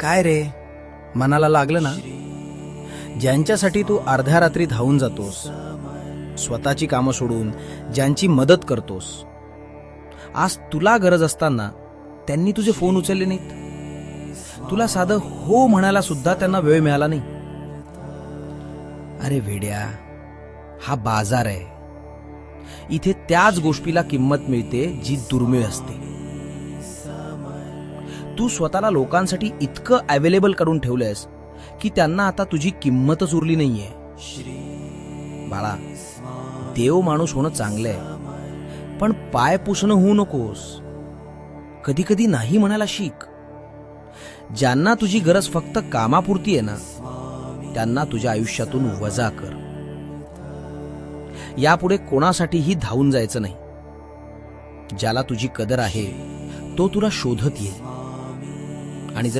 काय रे, मनाला लागलं ना? ज्यांच्यासाठी तू अर्ध्या रात्री धावून जातोस, स्वतःची कामं सोडून ज्यांची मदत करतोस, आज तुला गरज असताना त्यांनी तुझे फोन उचलले नाहीत. तुला साधं हो म्हणायला सुद्धा त्यांना वेळ मिळाला नाही. अरे वेड्या, हा बाजार आहे. इथे त्याच गोष्टीला किंमत मिळते जी दुर्मिळ असते. तू स्वतःला लोकांसाठी इतकं अवेलेबल करून ठेवलंयस की त्यांना आता तुझी किंमतच उरली नाहीये. बाळा, देव माणूस होणं चांगलं आहे, पण पाय पुसणं होऊ नकोस. कधी कधी नाही म्हणायला शिक. ज्यांना तुझी गरज फक्त कामापुरती आहे ना, त्यांना तुझ्या आयुष्यातून वजा कर. यापुढे कोणासाठीही धावून जायचं नाही. ज्याला तुझी कदर आहे तो तुला शोधत येईल.